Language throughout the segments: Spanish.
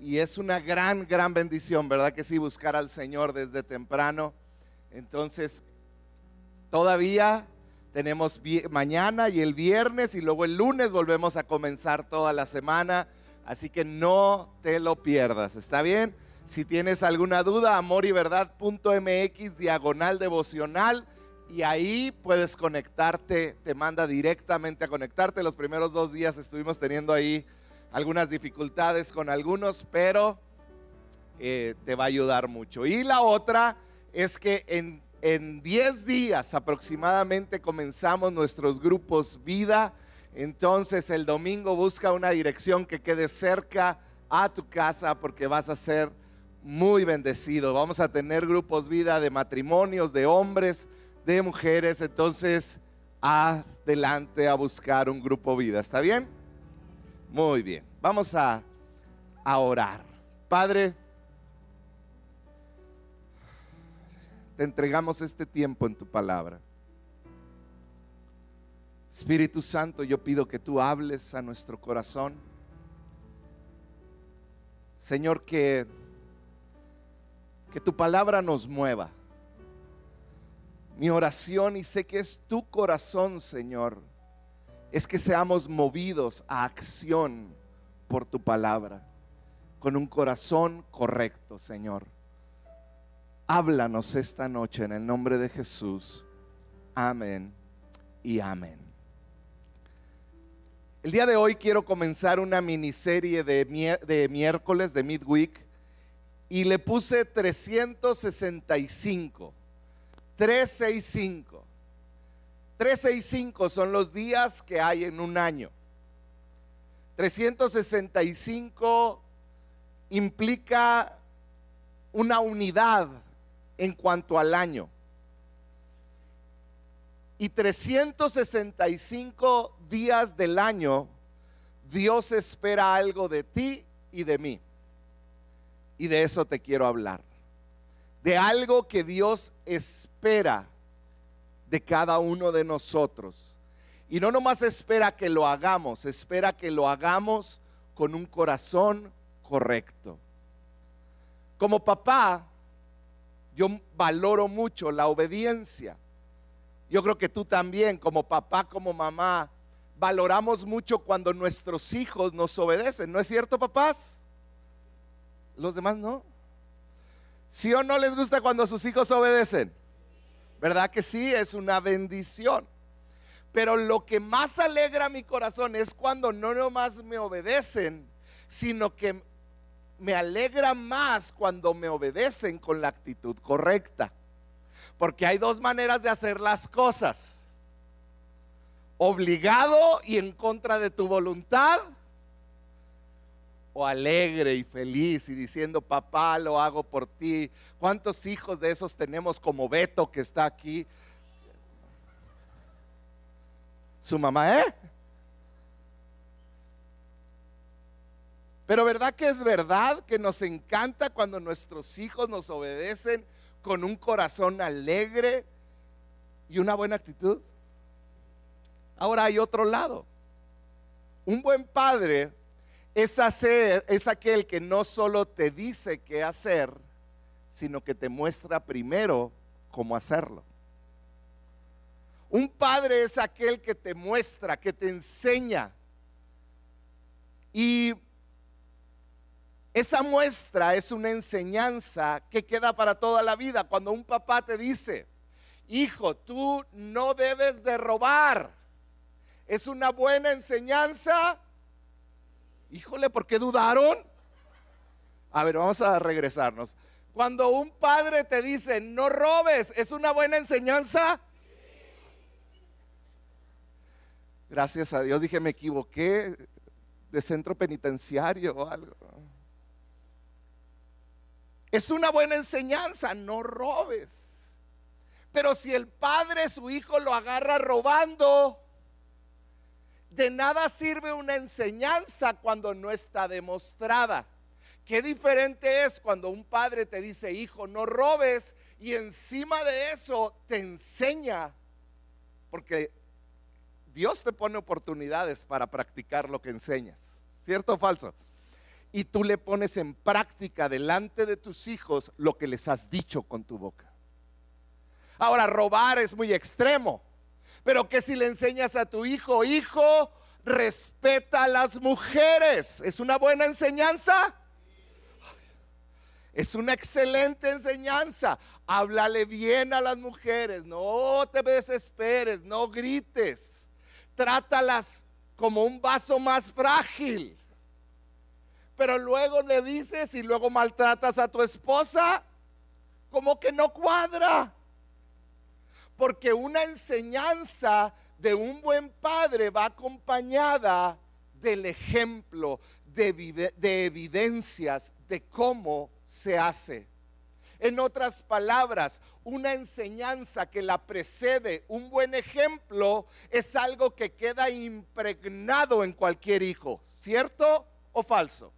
y es una gran bendición, ¿verdad que sí? Buscar al Señor desde temprano. Entonces, todavía tenemos mañana y el viernes y luego el lunes volvemos a comenzar toda la semana, así que no te lo pierdas, ¿está bien? Si tienes alguna duda, amoryverdad.mx/devocional, y ahí puedes conectarte, te manda directamente a conectarte. Los primeros 2 días estuvimos teniendo ahí algunas dificultades con algunos, pero te va a ayudar mucho. Y la otra es que en 10 días aproximadamente comenzamos nuestros grupos vida. Entonces el domingo busca una dirección que quede cerca a tu casa, porque vas a ser muy bendecido. Vamos a tener grupos vida de matrimonios, de hombres, de mujeres. Entonces adelante a buscar un grupo vida, ¿está bien? Muy bien, vamos a orar. Padre, te entregamos este tiempo en tu palabra. Espíritu Santo, yo pido que tú hables a nuestro corazón. Señor, que tu palabra nos mueva. Mi oración, y sé que es tu corazón, Señor, es que seamos movidos a acción por tu palabra, con un corazón correcto, Señor. Háblanos esta noche en el nombre de Jesús. Amén y amén. El día de hoy quiero comenzar una miniserie de miércoles, de Midweek, y le puse 365. 365. 365 son los días que hay en un año. 365 implica una unidad en cuanto al año. Y 365 días del año, Dios espera algo de ti y de mí. Y de eso te quiero hablar. De algo que Dios espera de cada uno de nosotros. Y no nomás espera que lo hagamos, espera que lo hagamos con un corazón correcto. Como papá, yo valoro mucho la obediencia. Yo creo que tú también, como papá, como mamá, valoramos mucho cuando nuestros hijos nos obedecen. ¿No es cierto, papás? Los demás no. ¿Sí o no les gusta cuando sus hijos obedecen? ¿Verdad que sí? Es una bendición. Pero lo que más alegra mi corazón es cuando no nomás me obedecen, sino que me alegra más cuando me obedecen con la actitud correcta. Porque hay 2 maneras de hacer las cosas: obligado y en contra de tu voluntad, o alegre y feliz y diciendo, papá, lo hago por ti. ¿Cuántos hijos de esos tenemos, como Beto, que está aquí? Su mamá, Pero ¿verdad que es verdad que nos encanta cuando nuestros hijos nos obedecen con un corazón alegre y una buena actitud? Ahora hay otro lado. Un buen padre es aquel que no solo te dice qué hacer, sino que te muestra primero cómo hacerlo. Un padre es aquel que te muestra, que te enseña. Y esa muestra es una enseñanza que queda para toda la vida. Cuando un papá te dice, hijo, tú no debes de robar, es una buena enseñanza. Híjole, ¿por qué dudaron? A ver, vamos a regresarnos. Cuando un padre te dice, no robes, ¿es una buena enseñanza? Gracias a Dios, dije, me equivoqué de centro penitenciario o algo. Es una buena enseñanza, no robes. Pero si el padre, su hijo, lo agarra robando, de nada sirve una enseñanza cuando no está demostrada. Qué diferente es cuando un padre te dice, hijo, no robes, y encima de eso te enseña, porque Dios te pone oportunidades para practicar lo que enseñas. ¿Cierto o falso? y tú le pones en práctica delante de tus hijos lo que les has dicho con tu boca. Ahora, robar es muy extremo, pero ¿qué si le enseñas a tu hijo, hijo, respeta a las mujeres? ¿Es una buena enseñanza? Es una excelente enseñanza. Háblale bien a las mujeres, no te desesperes, no grites. Trátalas como un vaso más frágil. Pero luego le dices y luego maltratas a tu esposa, como que no cuadra. Porque una enseñanza de un buen padre va acompañada del ejemplo, de evidencias de cómo se hace. En otras palabras, una enseñanza que la precede un buen ejemplo es algo que queda impregnado en cualquier hijo, ¿cierto o falso?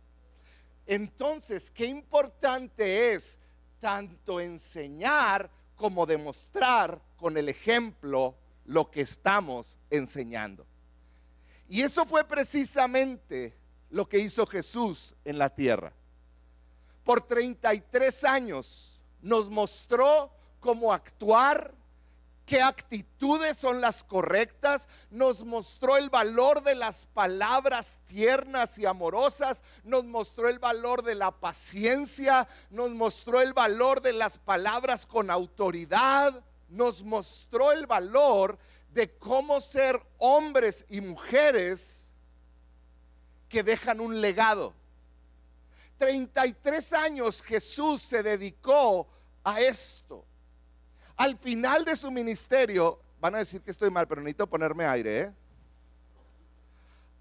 Entonces, qué importante es tanto enseñar como demostrar con el ejemplo lo que estamos enseñando. Y eso fue precisamente lo que hizo Jesús en la tierra. Por 33 años nos mostró cómo actuar, qué actitudes son las correctas, nos mostró el valor de las palabras tiernas y amorosas, nos mostró el valor de la paciencia, nos mostró el valor de las palabras con autoridad, nos mostró el valor de cómo ser hombres y mujeres que dejan un legado. 33 años Jesús se dedicó a esto. Al final de su ministerio, van a decir que estoy mal, pero necesito ponerme aire,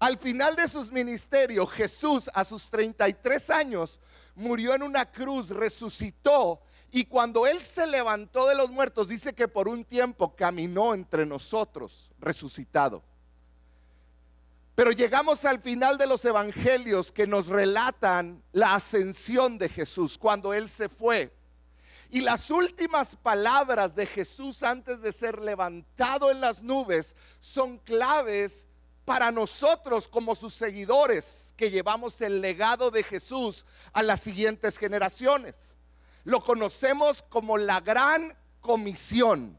Al final de sus ministerios, Jesús a sus 33 años murió en una cruz, resucitó, y cuando Él se levantó de los muertos, dice que por un tiempo caminó entre nosotros, resucitado. Pero llegamos al final de los evangelios que nos relatan la ascensión de Jesús, cuando Él se fue. Y las últimas palabras de Jesús antes de ser levantado en las nubes son claves para nosotros como sus seguidores, que llevamos el legado de Jesús a las siguientes generaciones. Lo conocemos como la Gran Comisión.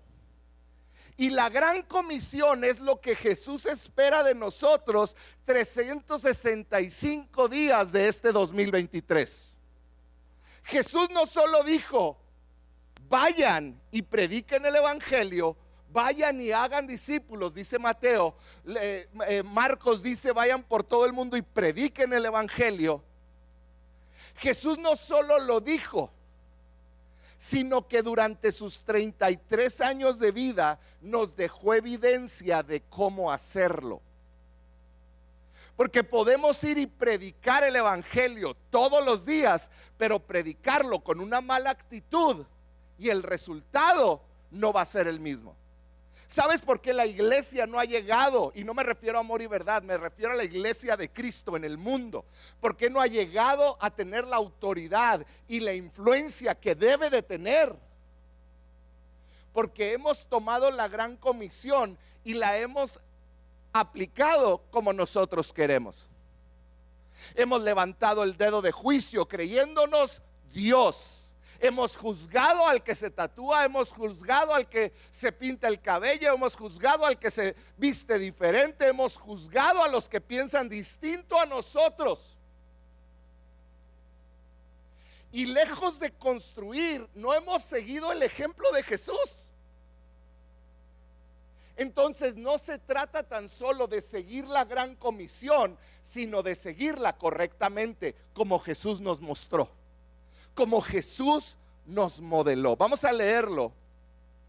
Y la Gran Comisión es lo que Jesús espera de nosotros 365 días de este 2023. Jesús no solo dijo, vayan y prediquen el evangelio, vayan y hagan discípulos, dice Mateo. Marcos dice, vayan por todo el mundo y prediquen el evangelio. Jesús no solo lo dijo, sino que durante sus 33 años de vida nos dejó evidencia de cómo hacerlo. Porque podemos ir y predicar el evangelio todos los días, pero predicarlo con una mala actitud y el resultado no va a ser el mismo. ¿Sabes por qué la iglesia no ha llegado? Y no me refiero a Amor y Verdad, me refiero a la iglesia de Cristo en el mundo. ¿Por qué no ha llegado a tener la autoridad y la influencia que debe de tener? Porque hemos tomado la Gran Comisión y la hemos aplicado como nosotros queremos. Hemos levantado el dedo de juicio creyéndonos Dios. Hemos juzgado al que se tatúa, hemos juzgado al que se pinta el cabello, hemos juzgado al que se viste diferente, hemos juzgado a los que piensan distinto a nosotros. Y lejos de construir, no hemos seguido el ejemplo de Jesús. Entonces no se trata tan solo de seguir la Gran Comisión, sino de seguirla correctamente como Jesús nos mostró, como Jesús nos modeló. Vamos a leerlo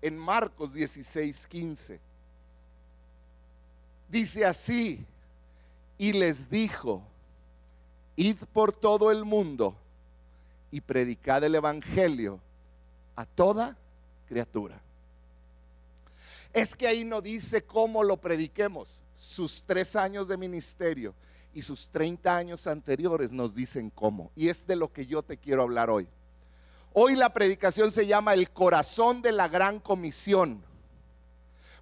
en Marcos 16:15. Dice así: y les dijo, id por todo el mundo y predicad el evangelio a toda criatura. Es que ahí no dice cómo lo prediquemos. Sus 3 años de ministerio y sus 30 años anteriores nos dicen cómo. Y es de lo que yo te quiero hablar hoy. Hoy la predicación se llama el corazón de la Gran Comisión.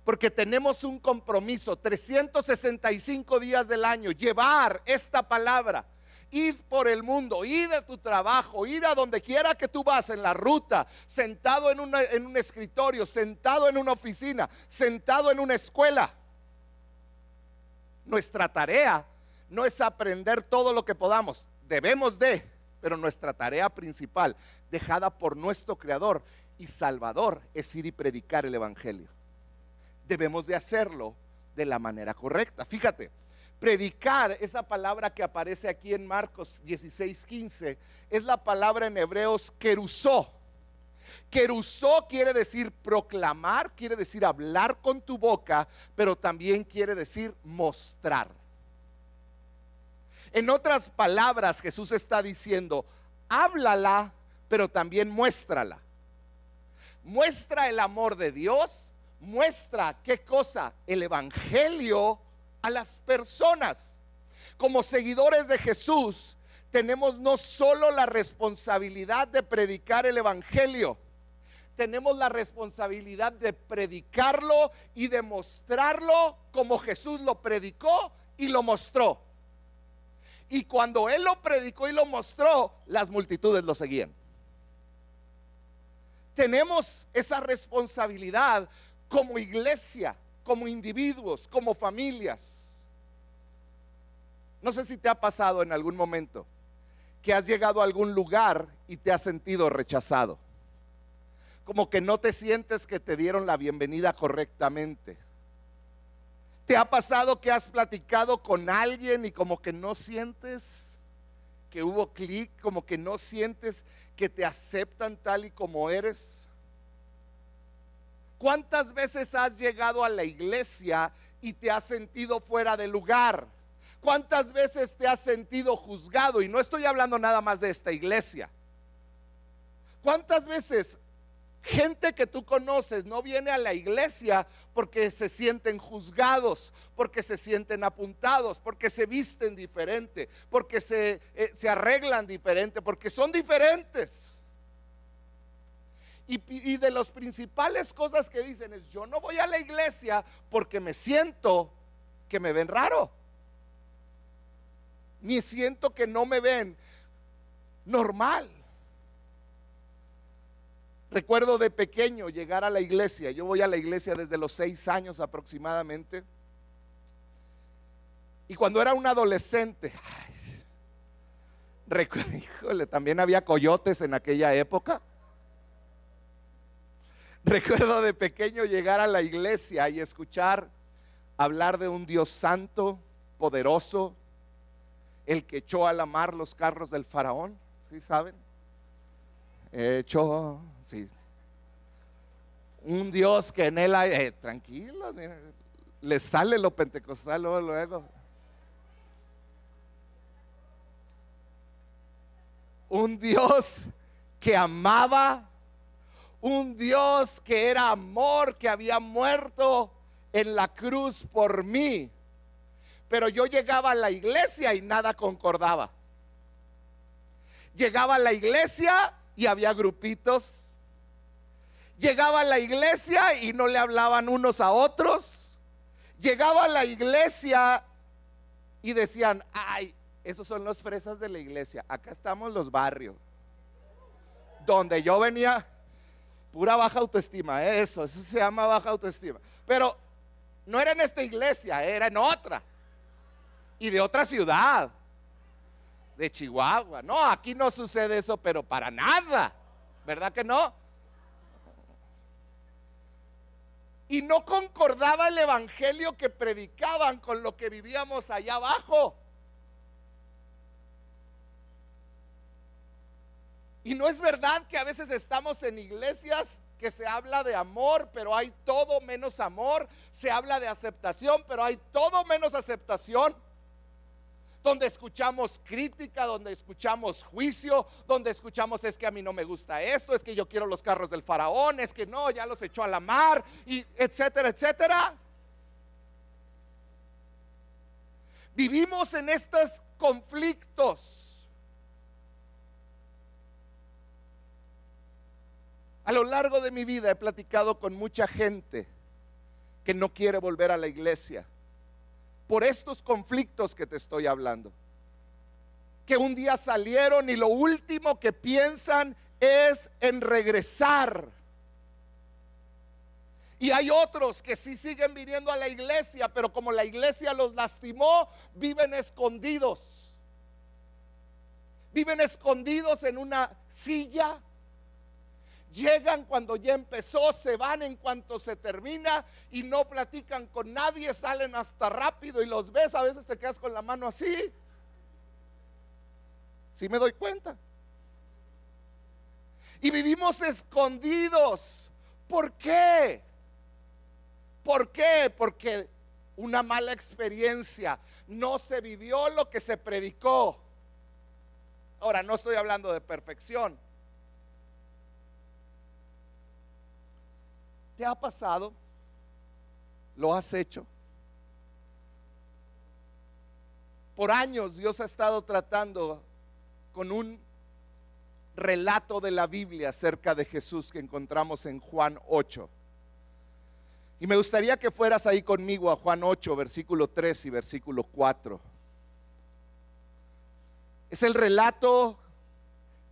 Porque tenemos un compromiso 365 días del año, llevar esta palabra, id por el mundo, id a tu trabajo, id a donde quiera que tú vas en la ruta, sentado en un escritorio, sentado en una oficina, sentado en una escuela. Nuestra tarea no es aprender todo lo que podamos, debemos de, pero nuestra tarea principal, dejada por nuestro Creador y Salvador, es ir y predicar el Evangelio. Debemos de hacerlo de la manera correcta. Fíjate, predicar, esa palabra que aparece aquí en Marcos 16:15, es la palabra en hebreos kerusó. Kerusó quiere decir proclamar, quiere decir hablar con tu boca, pero también quiere decir mostrar. En otras palabras, Jesús está diciendo, háblala, pero también muéstrala. Muestra el amor de Dios, muestra qué cosa, el Evangelio a las personas. Como seguidores de Jesús, tenemos no solo la responsabilidad de predicar el Evangelio, tenemos la responsabilidad de predicarlo y de mostrarlo como Jesús lo predicó y lo mostró. Y cuando Él lo predicó y lo mostró, las multitudes lo seguían. Tenemos esa responsabilidad como iglesia, como individuos, como familias. No sé si te ha pasado en algún momento que has llegado a algún lugar y te has sentido rechazado, como que no te sientes que te dieron la bienvenida correctamente. ¿Te ha pasado que has platicado con alguien y como que no sientes que hubo clic, como que no sientes que te aceptan tal y como eres? ¿Cuántas veces has llegado a la iglesia y te has sentido fuera de lugar? ¿Cuántas veces te has sentido juzgado? Y no estoy hablando nada más de esta iglesia. ¿Cuántas veces gente que tú conoces no viene a la iglesia porque se sienten juzgados, porque se sienten apuntados, porque se visten diferente, porque se arreglan diferente, porque son diferentes? Y de las principales cosas que dicen es: yo no voy a la iglesia porque me siento que me ven raro, ni siento que no me ven normal. Recuerdo de pequeño llegar a la iglesia. Yo voy a la iglesia desde los 6 años aproximadamente. Y cuando era un adolescente, híjole, también había coyotes en aquella época. Recuerdo de pequeño llegar a la iglesia y escuchar hablar de un Dios santo, poderoso, el que echó a la mar los carros del faraón. ¿Sí saben? Sí. Un Dios que en él hay, tranquilo, le sale lo pentecostal luego. Un Dios que amaba, un Dios que era amor, que había muerto en la cruz por mí. Pero yo llegaba a la iglesia y nada concordaba. Llegaba a la iglesia y había grupitos. Llegaba a la iglesia y no le hablaban unos a otros. Llegaba a la iglesia y decían: ay, esos son los fresas de la iglesia. Acá estamos los barrios. Donde yo venía, pura baja autoestima. Eso se llama baja autoestima. Pero no era en esta iglesia, era en otra. Y de otra ciudad, de Chihuahua. No, aquí no sucede eso, pero para nada. ¿Verdad que no? Y no concordaba el evangelio que predicaban con lo que vivíamos allá abajo. Y no es verdad que a veces estamos en iglesias que se habla de amor, pero hay todo menos amor. Se habla de aceptación, pero hay todo menos aceptación. Donde escuchamos crítica, donde escuchamos juicio, donde escuchamos: es que a mí no me gusta esto, es que yo quiero los carros del faraón, es que no, ya los echó a la mar, y etcétera, etcétera. Vivimos en estos conflictos. A lo largo de mi vida he platicado con mucha gente que no quiere volver a la iglesia por estos conflictos que te estoy hablando, que un día salieron y lo último que piensan es en regresar. Y hay otros que sí siguen viniendo a la iglesia, pero como la iglesia los lastimó, viven escondidos. Viven escondidos en una silla. Llegan cuando ya empezó, se van en cuanto se termina y no platican con nadie, salen hasta rápido y los ves, a veces te quedas con la mano así. Sí me doy cuenta. Y vivimos escondidos. ¿Por qué? ¿Por qué? Porque una mala experiencia, no se vivió lo que se predicó. Ahora, no estoy hablando de perfección. ¿Te ha pasado? ¿Lo has hecho? Por años Dios ha estado tratando con un relato de la Biblia acerca de Jesús que encontramos en Juan 8. Y me gustaría que fueras ahí conmigo a Juan 8, versículo 3 y versículo 4. Es el relato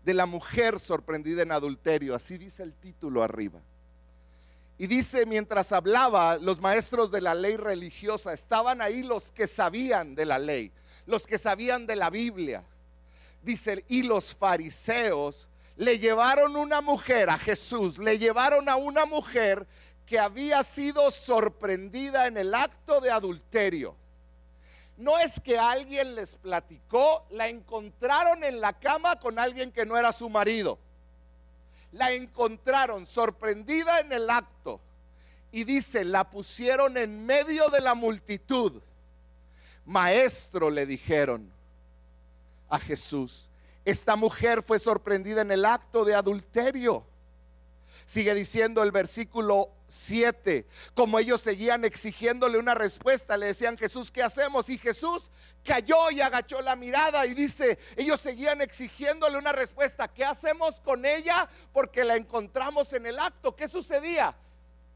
de la mujer sorprendida en adulterio, así dice el título arriba. Y dice, mientras hablaba, los maestros de la ley religiosa, estaban ahí los que sabían de la ley, los que sabían de la Biblia. Dice, y los fariseos le llevaron una mujer a Jesús, le llevaron a una mujer que había sido sorprendida en el acto de adulterio. No es que alguien les platicó, la encontraron en la cama con alguien que no era su marido. La encontraron sorprendida en el acto. Y dice, la pusieron en medio de la multitud. Maestro, le dijeron a Jesús, esta mujer fue sorprendida en el acto de adulterio. Sigue diciendo el versículo 7, como ellos seguían exigiéndole una respuesta, le decían, Jesús, ¿qué hacemos? Y Jesús cayó y agachó la mirada y dice, ellos seguían exigiéndole una respuesta, ¿qué hacemos con ella? Porque la encontramos en el acto. ¿Qué sucedía?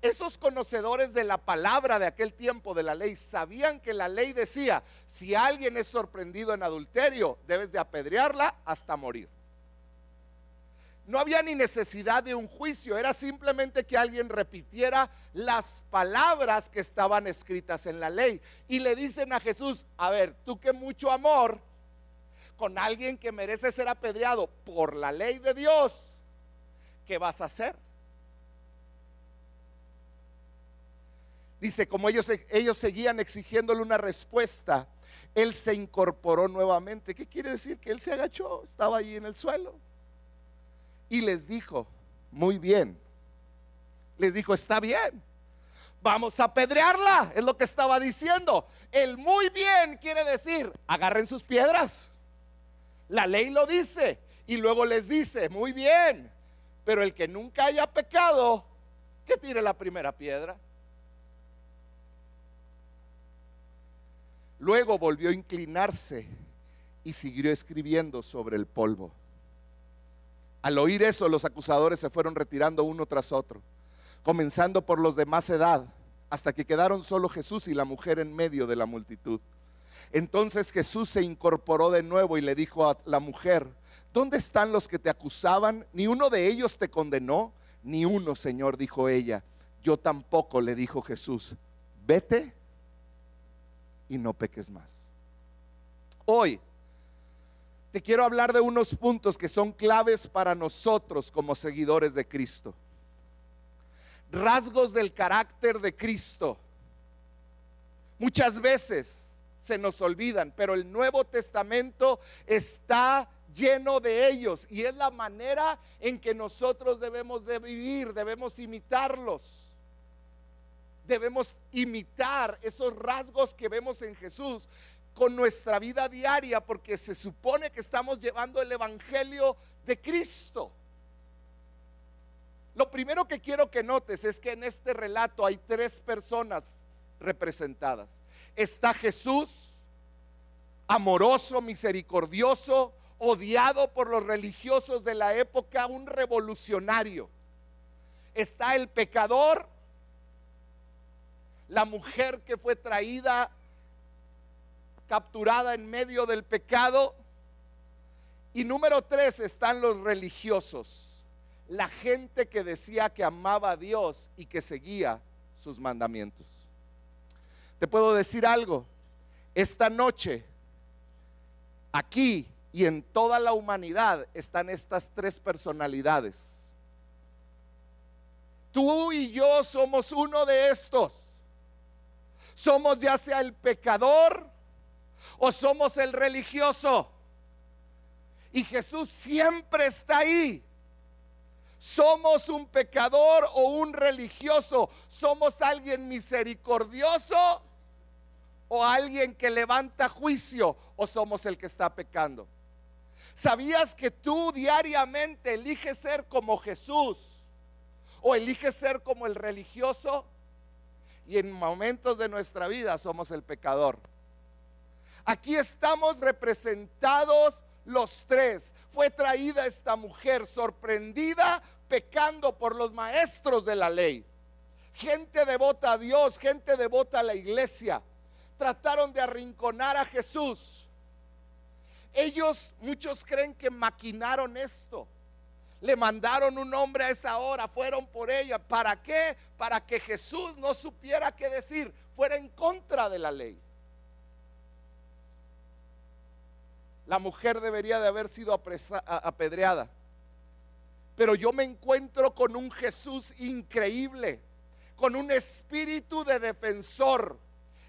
Esos conocedores de la palabra de aquel tiempo de la ley sabían que la ley decía, si alguien es sorprendido en adulterio, debes de apedrearla hasta morir. No había ni necesidad de un juicio, era simplemente que alguien repitiera las palabras que estaban escritas en la ley. Y le dicen a Jesús, a ver, tú que mucho amor con alguien que merece ser apedreado por la ley de Dios, ¿qué vas a hacer? Dice, como ellos seguían exigiéndole una respuesta, él se incorporó nuevamente. ¿Qué quiere decir? Que él se agachó, estaba ahí en el suelo. Y les dijo, muy bien. Les dijo, está bien, vamos a apedrearla. Es lo que estaba diciendo. El muy bien quiere decir, agarren sus piedras. La ley lo dice. Y luego les dice, muy bien, pero el que nunca haya pecado, que tire la primera piedra. Luego volvió a inclinarse y siguió escribiendo sobre el polvo. Al oír eso, los acusadores se fueron retirando uno tras otro, comenzando por los de más edad, hasta que quedaron solo Jesús y la mujer en medio de la multitud. Entonces Jesús se incorporó de nuevo y le dijo a la mujer, ¿dónde están los que te acusaban? ¿Ni uno de ellos te condenó? Ni uno, Señor, dijo ella. Yo tampoco, le dijo Jesús. Vete y no peques más. Hoy te quiero hablar de unos puntos que son claves para nosotros como seguidores de Cristo. Rasgos del carácter de Cristo. Muchas veces se nos olvidan, pero el Nuevo Testamento está lleno de ellos y es la manera en que nosotros debemos de vivir, debemos imitarlos. Debemos imitar esos rasgos que vemos en Jesús con nuestra vida diaria, porque se supone que estamos llevando el evangelio de Cristo. Lo primero que quiero que notes es que en este relato hay tres personas representadas. Está Jesús, amoroso, misericordioso, odiado por los religiosos de la época, un revolucionario. Está el pecador, la mujer que fue traída, capturada en medio del pecado, Y número 3 están los religiosos, la gente que decía que amaba a Dios y que seguía sus mandamientos. Te puedo decir algo, esta noche, aquí y en toda la humanidad están estas 3 personalidades. Tú y yo somos uno de estos. Somos ya sea el pecador o somos el religioso. Y Jesús siempre está ahí. Somos un pecador o un religioso. Somos alguien misericordioso o alguien que levanta juicio, o somos el que está pecando. ¿Sabías que tú diariamente eliges ser como Jesús o eliges ser como el religioso? Y en momentos de nuestra vida somos el pecador. Aquí estamos representados los 3. Fue traída esta mujer sorprendida, pecando por los maestros de la ley. Gente devota a Dios, gente devota a la iglesia. Trataron de arrinconar a Jesús. Ellos, muchos creen que maquinaron esto. Le mandaron un hombre a esa hora, fueron por ella. ¿Para qué? Para que Jesús no supiera qué decir, fuera en contra de la ley. La mujer debería de haber sido apedreada. Pero yo me encuentro con un Jesús increíble, con un espíritu de defensor.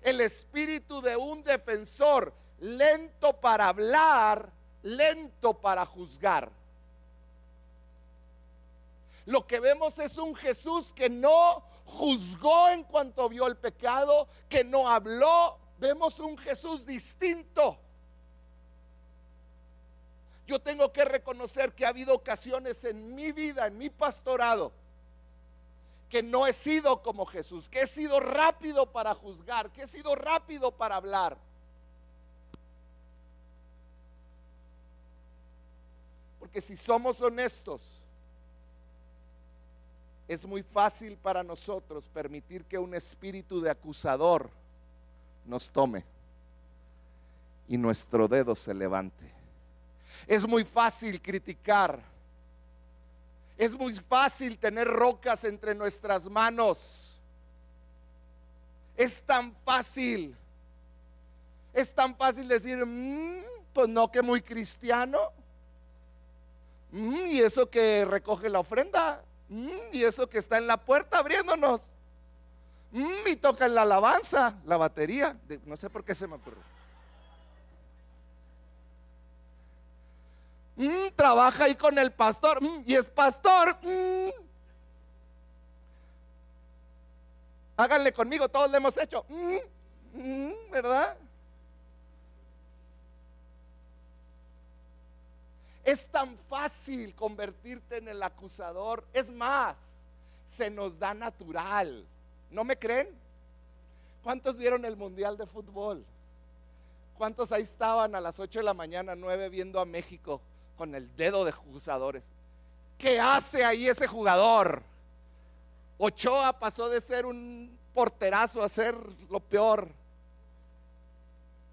El espíritu de un defensor, lento para hablar, lento para juzgar. Lo que vemos es un Jesús que no juzgó en cuanto vio el pecado, que no habló. Vemos un Jesús distinto. Yo tengo que reconocer que ha habido ocasiones en mi vida, en mi pastorado, que no he sido como Jesús, que he sido rápido para juzgar, que he sido rápido para hablar. Porque si somos honestos, es muy fácil para nosotros permitir que un espíritu de acusador nos tome y nuestro dedo se levante. Es muy fácil criticar. Es muy fácil tener rocas entre nuestras manos. Es tan fácil decir, pues no, que muy cristiano. Y eso que recoge la ofrenda. Y eso que está en la puerta abriéndonos. Y toca en la alabanza, la batería. No sé por qué se me ocurrió. Trabaja ahí con el pastor. Y es pastor. Háganle conmigo, todos lo hemos hecho. ¿Verdad? Es tan fácil convertirte en el acusador. Es más, se nos da natural. ¿No me creen? ¿Cuántos vieron el Mundial de Fútbol? ¿Cuántos ahí estaban a las 8 de la mañana, 9, viendo a México con el dedo de acusadores? ¿Qué hace ahí ese jugador? Ochoa pasó de ser un porterazo a ser lo peor.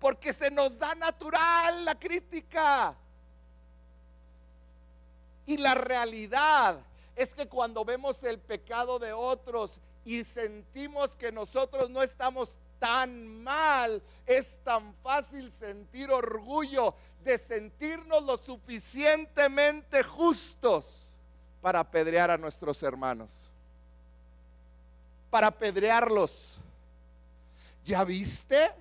Porque se nos da natural la crítica. Y la realidad es que cuando vemos el pecado de otros y sentimos que nosotros no estamos tan mal, es tan fácil sentir orgullo de sentirnos lo suficientemente justos para apedrear a nuestros hermanos, para apedrearlos. ¿Ya viste?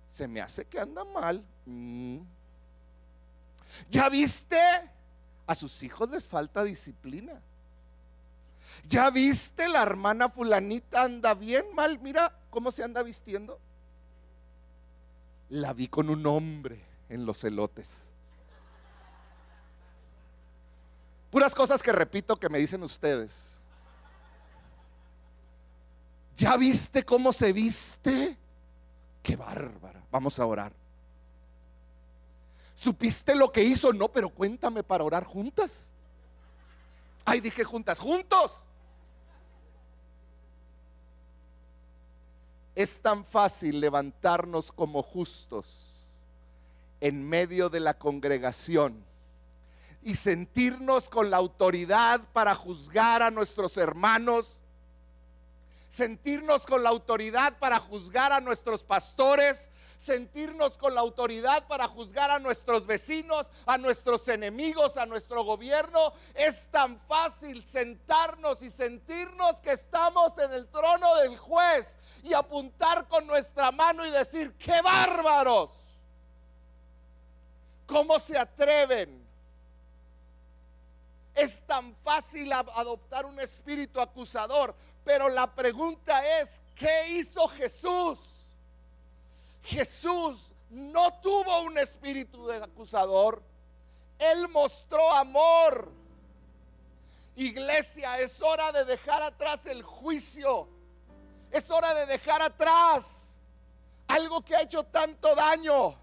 Se me hace que anda mal. ¿Ya viste? A sus hijos les falta disciplina. ¿Ya viste? La hermana fulanita anda bien mal. Mira cómo se anda vistiendo. La vi con un hombre en los elotes. Puras cosas que repito que me dicen ustedes. ¿Ya viste cómo se viste? Qué bárbara. Vamos a orar. ¿Supiste lo que hizo? No, pero cuéntame para orar juntas. Ay, dije juntas, juntos. Es tan fácil levantarnos como justos en medio de la congregación y sentirnos con la autoridad para juzgar a nuestros hermanos, sentirnos con la autoridad para juzgar a nuestros pastores, sentirnos con la autoridad para juzgar a nuestros vecinos, a nuestros enemigos, a nuestro gobierno. Es tan fácil sentarnos y sentirnos que estamos en el trono del juez y apuntar con nuestra mano y decir: ¡qué bárbaros! ¿Cómo se atreven? Es tan fácil adoptar un espíritu acusador, pero la pregunta es: ¿qué hizo Jesús? Jesús no tuvo un espíritu de acusador. Él mostró amor. Iglesia, es hora de dejar atrás el juicio. Es hora de dejar atrás algo que ha hecho tanto daño.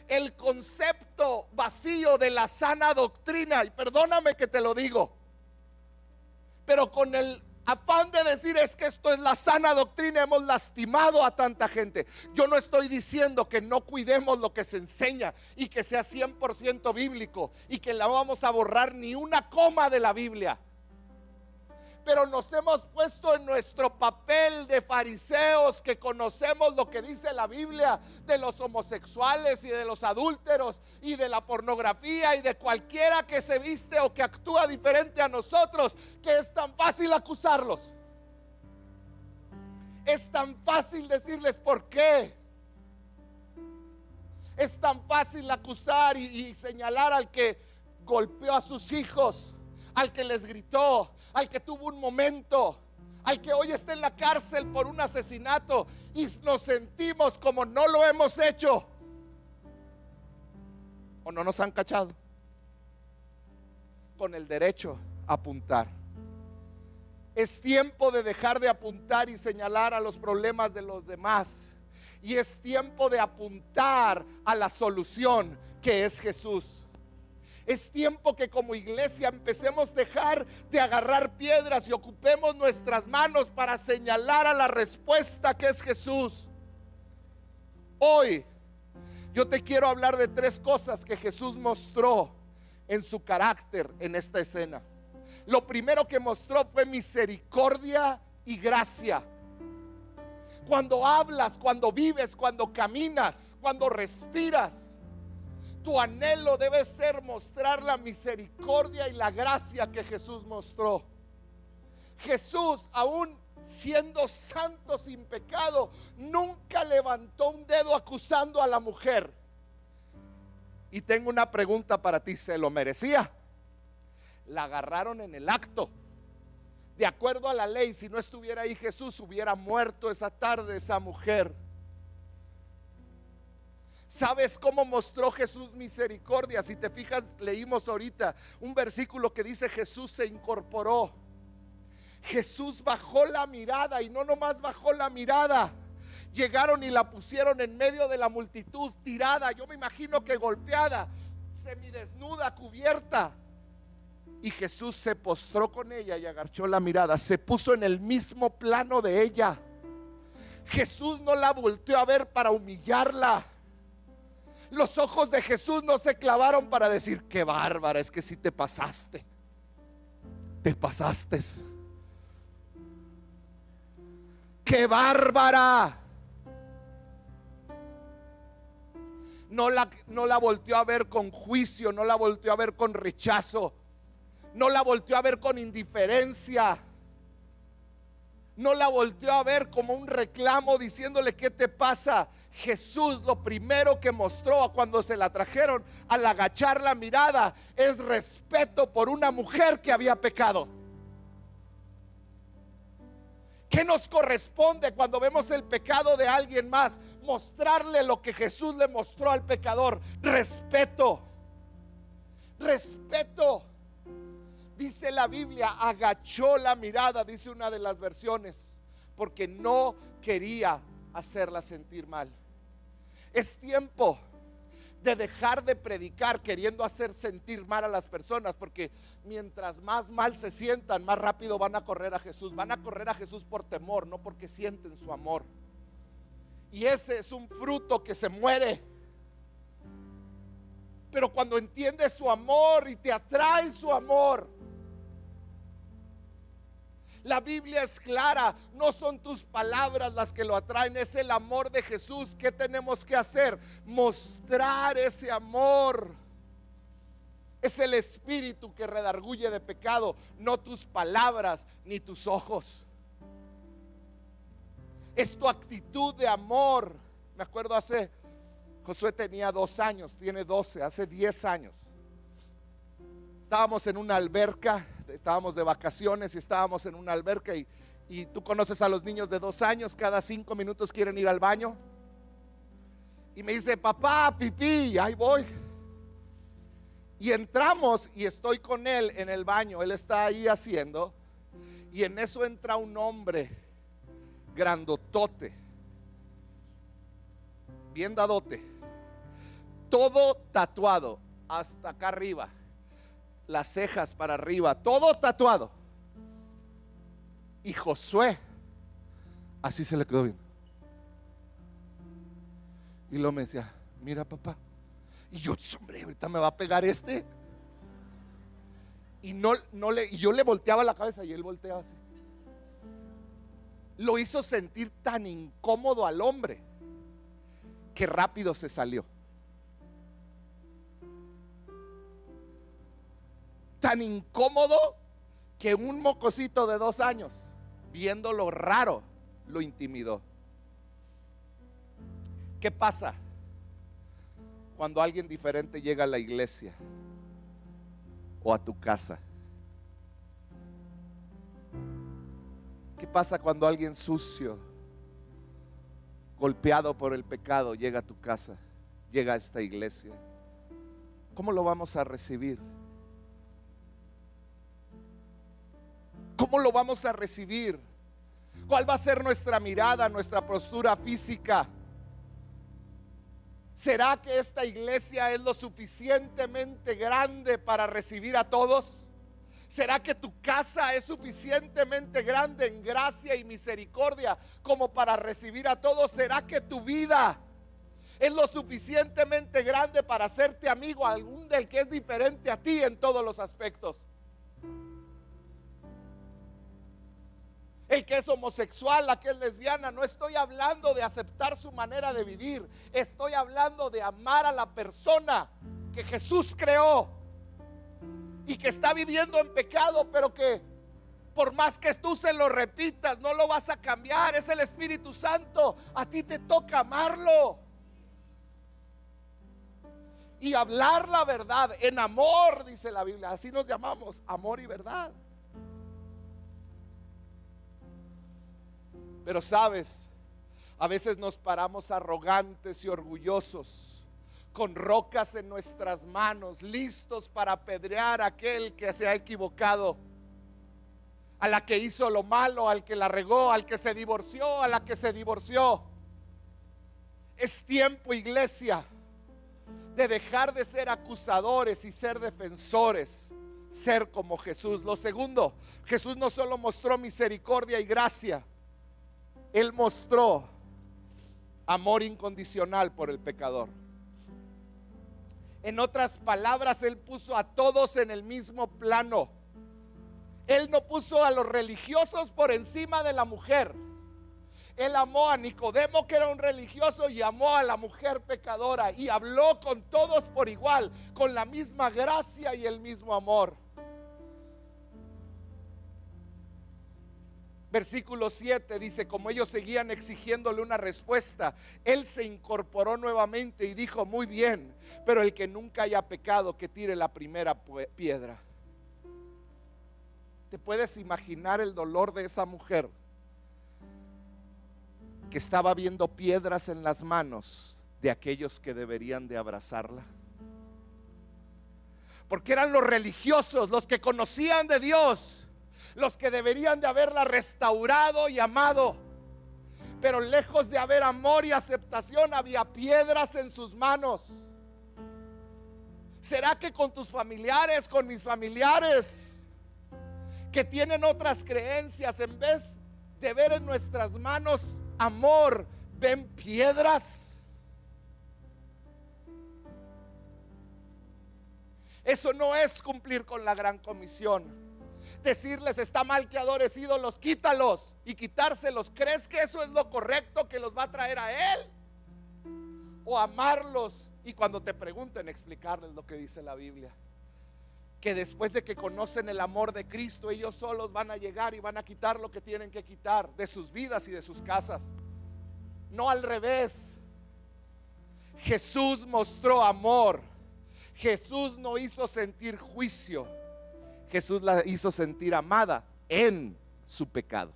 El concepto vacío de la sana doctrina. Y perdóname que te lo digo, pero con el afán de decir: es que esto es la sana doctrina, hemos lastimado a tanta gente. Yo no estoy diciendo que no cuidemos lo que se enseña y que sea 100% bíblico y que la vamos a borrar ni una coma de la Biblia. Pero nos hemos puesto en nuestro papel de fariseos que conocemos lo que dice la Biblia de los homosexuales y de los adúlteros y de la pornografía y de cualquiera que se viste o que actúa diferente a nosotros, que es tan fácil acusarlos. Es tan fácil decirles por qué. Es tan fácil acusar y señalar al que golpeó a sus hijos, al que les gritó, al que tuvo un momento, al que hoy está en la cárcel por un asesinato, y nos sentimos como no lo hemos hecho o no nos han cachado, con el derecho a apuntar. Es tiempo de dejar de apuntar y señalar a los problemas de los demás, y es tiempo de apuntar a la solución, que es Jesús. Es tiempo que como iglesia empecemos a dejar de agarrar piedras y ocupemos nuestras manos para señalar a la respuesta, que es Jesús. Hoy yo te quiero hablar de 3 cosas que Jesús mostró en su carácter en esta escena. Lo primero que mostró fue misericordia y gracia. Cuando hablas, cuando vives, cuando caminas, cuando respiras, tu anhelo debe ser mostrar la misericordia y la gracia que Jesús mostró. Jesús, aún siendo santo sin pecado, nunca levantó un dedo acusando a la mujer. Y tengo una pregunta para ti: ¿se lo merecía? La agarraron en el acto. De acuerdo a la ley, si no estuviera ahí Jesús, hubiera muerto esa tarde esa mujer. ¿Sabes cómo mostró Jesús misericordia? Si te fijas, leímos ahorita un versículo que dice: Jesús se incorporó. Jesús bajó la mirada, y no nomás bajó la mirada. Llegaron y la pusieron en medio de la multitud, tirada, yo me imagino que golpeada, semidesnuda, cubierta. Y Jesús se postró con ella y agachó la mirada, se puso en el mismo plano de ella. Jesús no la volteó a ver para humillarla. Los ojos de Jesús no se clavaron para decir: qué bárbara, es que sí te pasaste. Te pasaste. Qué bárbara. No la volteó a ver con juicio, no la volteó a ver con rechazo, no la volteó a ver con indiferencia, no la volteó a ver como un reclamo diciéndole: ¿qué te pasa? Jesús lo primero que mostró cuando se la trajeron, al agachar la mirada, es respeto por una mujer que había pecado. ¿Qué nos corresponde cuando vemos el pecado de alguien más? Mostrarle lo que Jesús le mostró al pecador: respeto. Respeto. Dice la Biblia, agachó la mirada, dice una de las versiones, porque no quería hacerla sentir mal. Es tiempo de dejar de predicar queriendo hacer sentir mal a las personas, porque mientras más mal se sientan, más rápido van a correr a Jesús. Van a correr a Jesús por temor, no porque sienten su amor. Y ese es un fruto que se muere. Pero cuando entiendes su amor y te atrae su amor, la Biblia es clara, no son tus palabras las que lo atraen, es el amor de Jesús. ¿Qué tenemos que hacer? Mostrar ese amor. Es el Espíritu que redarguye de pecado, no tus palabras ni tus ojos. Es tu actitud de amor. Me acuerdo Josué tenía 2 años, tiene 12, hace 10 años. Estábamos en una alberca, estábamos de vacaciones y estábamos en una alberca y tú conoces a los niños de 2 años, cada 5 minutos quieren ir al baño. Y me dice, papá, pipí, y ahí voy. Y entramos y estoy con él en el baño, él está ahí haciendo, y en eso entra un hombre grandotote, bien dadote, todo tatuado hasta acá arriba, las cejas para arriba, todo tatuado. Y Josué así se le quedó viendo. Y luego me decía, mira papá. Y yo, hombre, ahorita me va a pegar este. Y yo le volteaba la cabeza y él volteaba así. Lo hizo sentir tan incómodo al hombre que rápido se salió. Tan incómodo que un mocosito de 2 años, viéndolo raro, lo intimidó. ¿Qué pasa cuando alguien diferente llega a la iglesia o a tu casa? ¿Qué pasa cuando alguien sucio, golpeado por el pecado, llega a tu casa, llega a esta iglesia? ¿Cómo lo vamos a recibir? ¿Cómo lo vamos a recibir? ¿Cuál va a ser nuestra mirada, nuestra postura física? ¿Será que esta iglesia es lo suficientemente grande para recibir a todos? ¿Será que tu casa es suficientemente grande en gracia y misericordia como para recibir a todos? ¿Será que tu vida es lo suficientemente grande para hacerte amigo algún del que es diferente a ti en todos los aspectos? El que es homosexual, la que es lesbiana, no estoy hablando de aceptar su manera de vivir, estoy hablando de amar a la persona que Jesús creó y que está viviendo en pecado, pero que por más que tú se lo repitas, no lo vas a cambiar. Es el Espíritu Santo, a ti te toca amarlo y hablar la verdad en amor, dice la Biblia. Así nos llamamos, amor y verdad. Pero sabes, a veces nos paramos arrogantes y orgullosos, con rocas en nuestras manos, listos para apedrear a aquel que se ha equivocado, a la que hizo lo malo, al que la regó, al que se divorció, a la que se divorció. Es tiempo, iglesia, de dejar de ser acusadores y ser defensores, ser como Jesús. Lo segundo, Jesús no solo mostró misericordia y gracia, Él mostró amor incondicional por el pecador. En otras palabras, Él puso a todos en el mismo plano. Él no puso a los religiosos por encima de la mujer. Él amó a Nicodemo, que era un religioso, y amó a la mujer pecadora, y habló con todos por igual, con la misma gracia y el mismo amor. Versículo 7 dice, como ellos seguían exigiéndole una respuesta, Él se incorporó nuevamente y dijo, muy bien, pero el que nunca haya pecado, que tire la primera piedra. ¿Te puedes imaginar el dolor de esa mujer que estaba viendo piedras en las manos de aquellos que deberían de abrazarla? Porque eran los religiosos, los que conocían de Dios, los que deberían de haberla restaurado y amado. Pero lejos de haber amor y aceptación, había piedras en sus manos. ¿Será que con tus familiares, con mis familiares, que tienen otras creencias, en vez de ver en nuestras manos amor, ven piedras? Eso no es cumplir con la gran comisión. Decirles está mal que adores ídolos, quítalos y quitárselos. ¿Crees que eso es lo correcto que los va a traer a Él? O amarlos y cuando te pregunten explicarles lo que dice la Biblia. Que después de que conocen el amor de Cristo, ellos solos van a llegar y van a quitar lo que tienen que quitar de sus vidas y de sus casas. No al revés. Jesús mostró amor. Jesús no hizo sentir juicio. Jesús la hizo sentir amada en su pecado.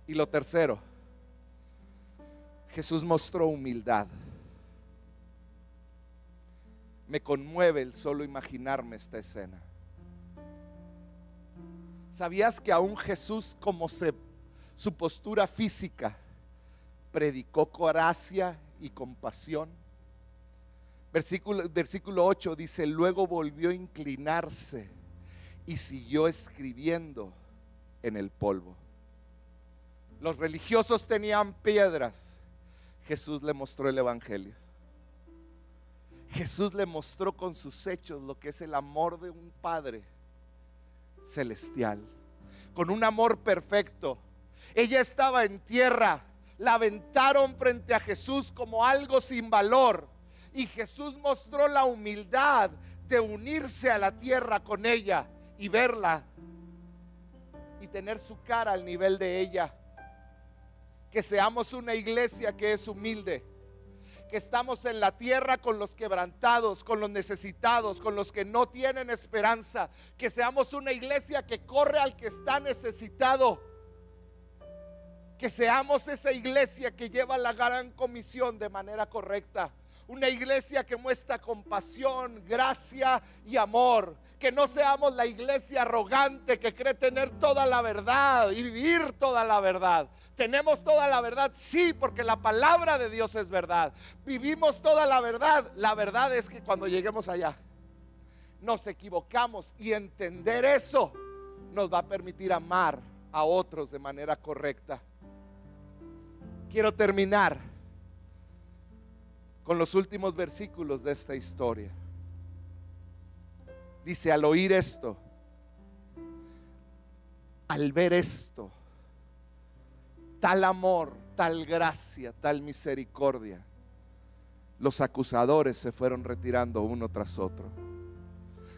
Y lo tercero, Jesús mostró humildad. Me conmueve el solo imaginarme esta escena. ¿Sabías que aún Jesús, como su postura física, predicó gracia y compasión? Versículo 8 dice: luego volvió a inclinarse y siguió escribiendo en el polvo. Los religiosos tenían piedras. Jesús le mostró el evangelio. Jesús le mostró con sus hechos lo que es el amor de un Padre celestial, con un amor perfecto. Ella estaba en tierra, la aventaron frente a Jesús como algo sin valor, y Jesús mostró la humildad de unirse a la tierra con ella y verla y tener su cara al nivel de ella. Que seamos una iglesia que es humilde, que estamos en la tierra con los quebrantados, con los necesitados, con los que no tienen esperanza. Que seamos una iglesia que corre al que está necesitado. Que seamos esa iglesia que lleva la gran comisión de manera correcta. Una iglesia que muestra compasión, gracia y amor. Que no seamos la iglesia arrogante que cree tener toda la verdad y vivir toda la verdad. ¿Tenemos toda la verdad? Sí, porque la palabra de Dios es verdad. ¿Vivimos toda la verdad? La verdad es que cuando lleguemos allá nos equivocamos, y entender eso nos va a permitir amar a otros de manera correcta. Quiero terminar con los últimos versículos de esta historia. Dice: al oír esto, al ver esto, tal amor, tal gracia, tal misericordia, los acusadores se fueron retirando uno tras otro,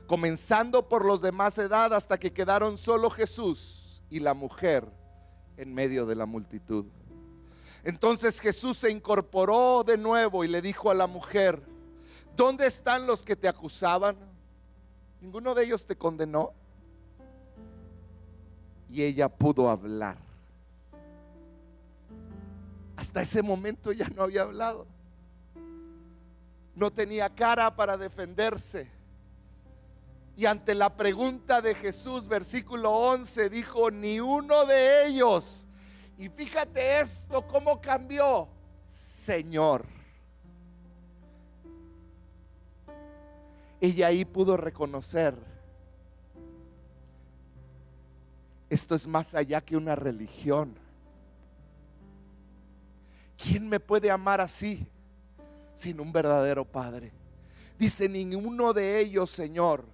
comenzando por los de más edad, hasta que quedaron solo Jesús y la mujer en medio de la multitud. Entonces Jesús se incorporó de nuevo y le dijo a la mujer: ¿dónde están los que te acusaban? ¿Ninguno de ellos te condenó? Y ella pudo hablar. Hasta ese momento ya no había hablado. No tenía cara para defenderse. Y ante la pregunta de Jesús, versículo 11, dijo: ni uno de ellos. Y fíjate esto, cómo cambió: Señor. Ella ahí pudo reconocer: esto es más allá que una religión. ¿Quién me puede amar así sin un verdadero Padre? Dice: ninguno de ellos, Señor.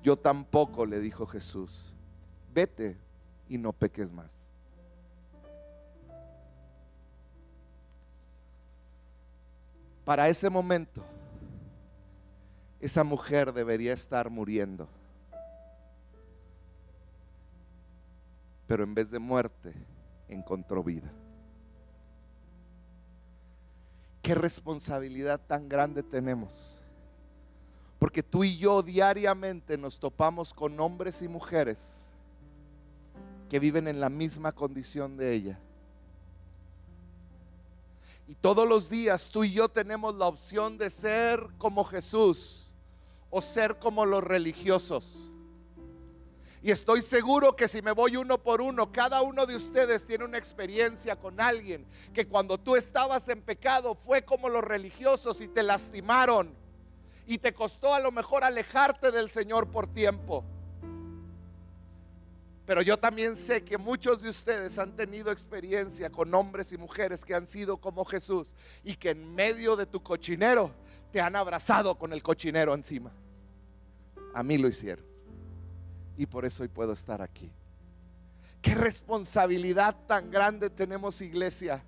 Yo tampoco, le dijo Jesús. Vete y no peques más. Para ese momento, esa mujer debería estar muriendo, pero en vez de muerte encontró vida. Qué responsabilidad tan grande tenemos, porque tú y yo diariamente nos topamos con hombres y mujeres que viven en la misma condición de ella. Y todos los días tú y yo tenemos la opción de ser como Jesús o ser como los religiosos. Y estoy seguro que si me voy uno por uno, cada uno de ustedes tiene una experiencia con alguien que cuando tú estabas en pecado fue como los religiosos y te lastimaron y te costó a lo mejor alejarte del Señor por tiempo. Pero yo también sé que muchos de ustedes han tenido experiencia con hombres y mujeres que han sido como Jesús y que en medio de tu cochinero te han abrazado con el cochinero encima. A mí lo hicieron. Y por eso hoy puedo estar aquí. Qué responsabilidad tan grande tenemos, iglesia.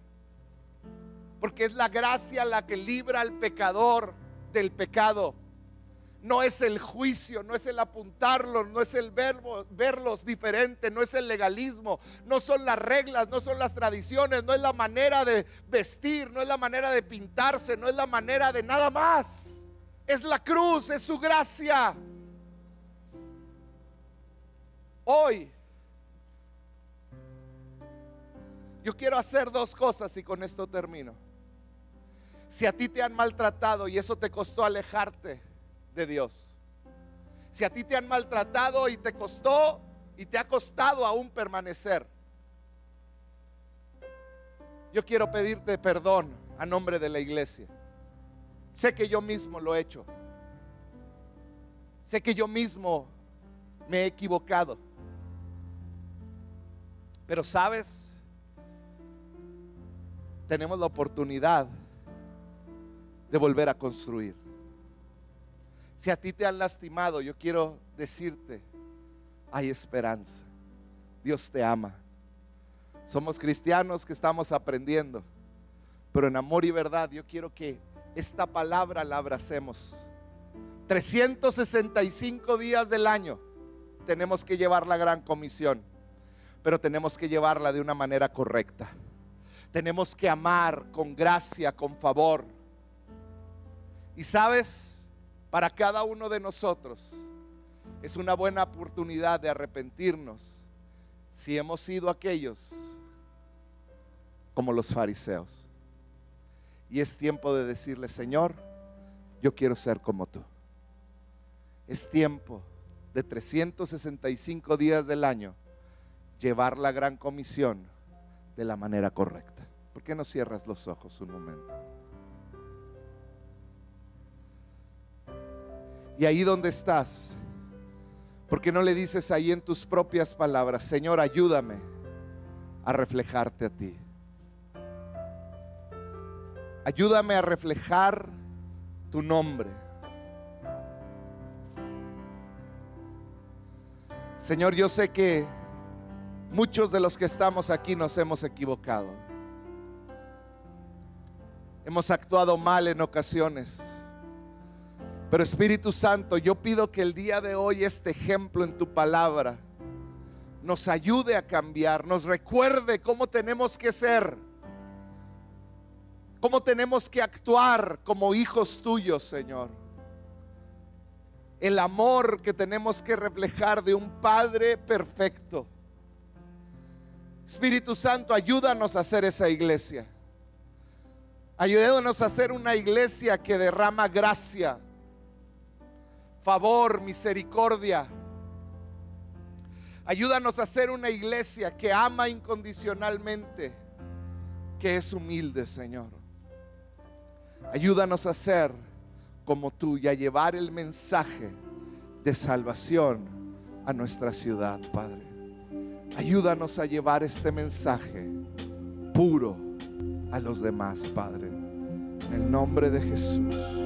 Porque es la gracia la que libra al pecador del pecado. No es el juicio, no es el apuntarlos, no es el verlos diferente, no es el legalismo, no son las reglas, no son las tradiciones, no es la manera de vestir, no es la manera de pintarse, no es la manera de nada más. Es la cruz, es su gracia. Hoy yo quiero hacer dos cosas y con esto termino. Si a ti te han maltratado y eso te costó alejarte de Dios, si a ti te han maltratado y te costó y te ha costado aún permanecer, yo quiero pedirte perdón a nombre de la iglesia. Sé que yo mismo lo he hecho, sé que yo mismo me he equivocado, pero sabes, tenemos la oportunidad de volver a construir. Si a ti te han lastimado, yo quiero decirte, hay esperanza. Dios te ama. Somos cristianos que estamos aprendiendo, pero en amor y verdad yo quiero que esta palabra la abracemos. 365 días del año tenemos que llevar la gran comisión, pero tenemos que llevarla de una manera correcta. Tenemos que amar con gracia, con favor. Y sabes, para cada uno de nosotros es una buena oportunidad de arrepentirnos si hemos sido aquellos como los fariseos. Y es tiempo de decirle: Señor, yo quiero ser como tú. Es tiempo de 365 días del año llevar la gran comisión de la manera correcta. ¿Por qué no cierras los ojos un momento? Y ahí donde estás, ¿por qué no le dices ahí en tus propias palabras: Señor, ayúdame a reflejarte a ti? Ayúdame a reflejar tu nombre. Señor, yo sé que muchos de los que estamos aquí nos hemos equivocado. Hemos actuado mal en ocasiones. Pero Espíritu Santo, yo pido que el día de hoy este ejemplo en tu palabra nos ayude a cambiar, nos recuerde cómo tenemos que ser, cómo tenemos que actuar como hijos tuyos, Señor. El amor que tenemos que reflejar de un Padre perfecto. Espíritu Santo, ayúdanos a hacer esa iglesia. Ayúdanos a hacer una iglesia que derrama gracia, favor, misericordia. Ayúdanos a ser una iglesia que ama incondicionalmente, que es humilde, Señor. Ayúdanos a ser como tú y a llevar el mensaje de salvación a nuestra ciudad, Padre. Ayúdanos a llevar este mensaje puro a los demás, Padre. En el nombre de Jesús.